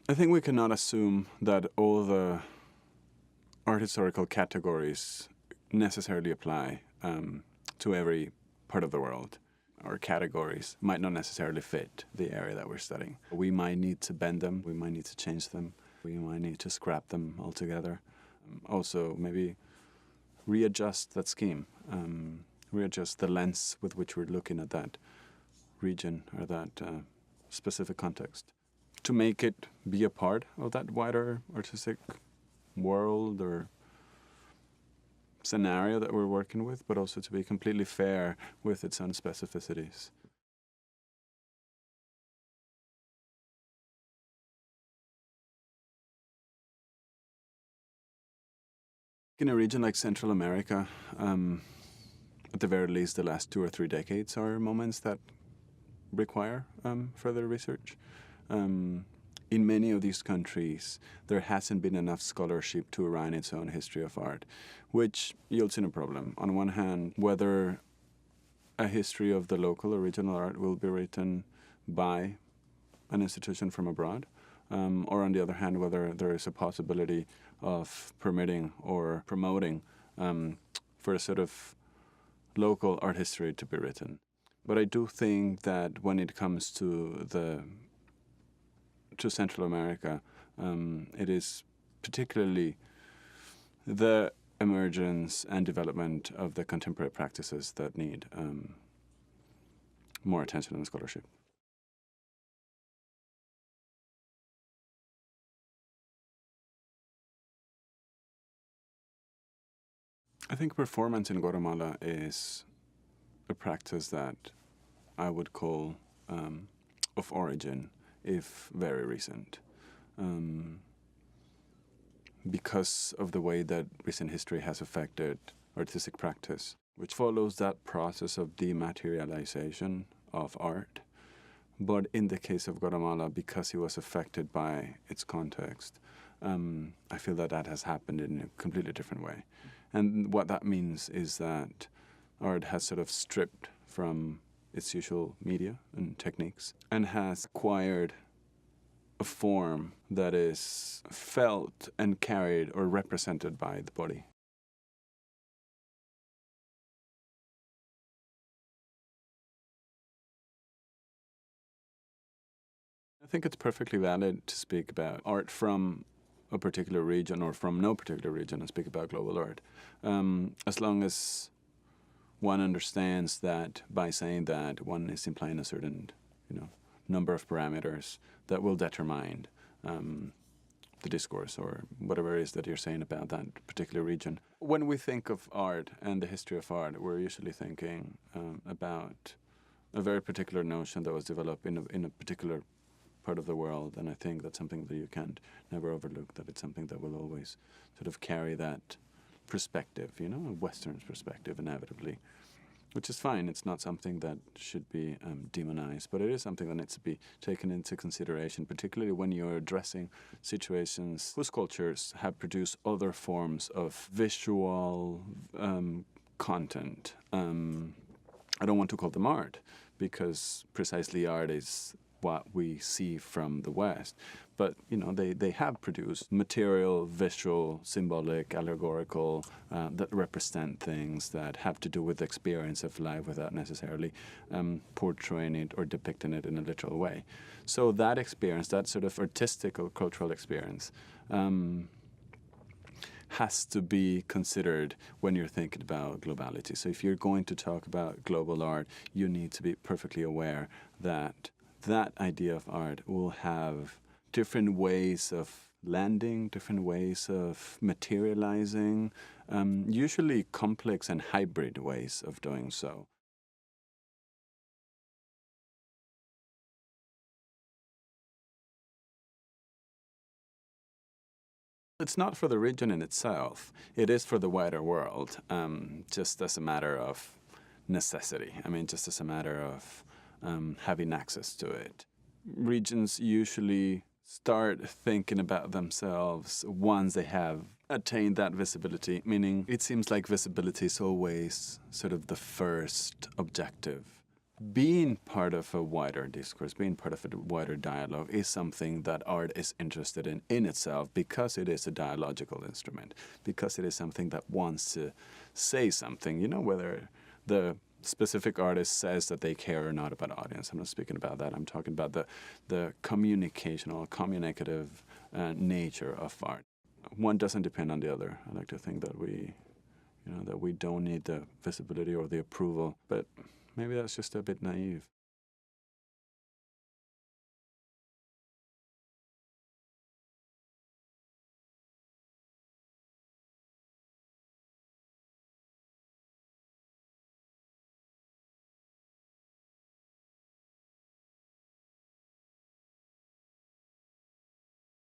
I think we cannot assume that all the art historical categories necessarily apply to every part of the world. Our categories might not necessarily fit the area that we're studying. We might need to bend them, we might need to change them, we might need to scrap them altogether. Also, maybe readjust that scheme, readjust the lens with which we're looking at that region or that specific context to make it be a part of that wider artistic world or scenario that we're working with, but also to be completely fair with its own specificities. In a region like Central America, at the very least the last 2 or 3 decades are moments that require further research. In many of these countries, there hasn't been enough scholarship to write its own history of art, which yields in a problem. On one hand, whether a history of the local original art will be written by an institution from abroad, or on the other hand, whether there is a possibility of permitting or promoting for a sort of local art history to be written. But I do think that when it comes to Central America, it is particularly the emergence and development of the contemporary practices that need more attention and scholarship. I think performance in Guatemala is a practice that I would call of origin, if very recent, because of the way that recent history has affected artistic practice, which follows that process of dematerialization of art. But in the case of Guatemala, because it was affected by its context, I feel that that has happened in a completely different way. And what that means is that art has sort of stripped from its usual media and techniques and has acquired a form that is felt and carried or represented by the body. I think it's perfectly valid to speak about art from a particular region or from no particular region and speak about global art, as long as one understands that by saying that one is implying a certain, number of parameters that will determine the discourse or whatever it is that you're saying about that particular region. When we think of art and the history of art, we're usually thinking about a very particular notion that was developed in a particular part of the world, and I think that's something that you can't never overlook, that it's something that will always sort of carry that perspective, a Western perspective inevitably, which is fine. It's not something that should be demonized, but it is something that needs to be taken into consideration, particularly when you're addressing situations whose cultures have produced other forms of visual content. I don't want to call them art, because precisely art is what we see from the West. But, they have produced material, visual, symbolic, allegorical, that represent things that have to do with the experience of life without necessarily portraying it or depicting it in a literal way. So that experience, that sort of artistic or cultural experience, has to be considered when you're thinking about globality. So if you're going to talk about global art, you need to be perfectly aware that that idea of art will have different ways of landing, different ways of materializing, usually complex and hybrid ways of doing so. It's not for the region in itself. It is for the wider world, just as a matter of necessity. Just as a matter of having access to it. Regions usually start thinking about themselves once they have attained that visibility, meaning it seems like visibility is always sort of the first objective being part of a wider discourse, being part of a wider dialogue is something that art is interested in itself, because it is a dialogical instrument, because it is something that wants to say something, you know, whether the specific artist says that they care or not about audience. I'm not speaking about that. I'm talking about the communicational, communicative nature of art. One doesn't depend on the other. I like to think that that we don't need the visibility or the approval, but maybe that's just a bit naive.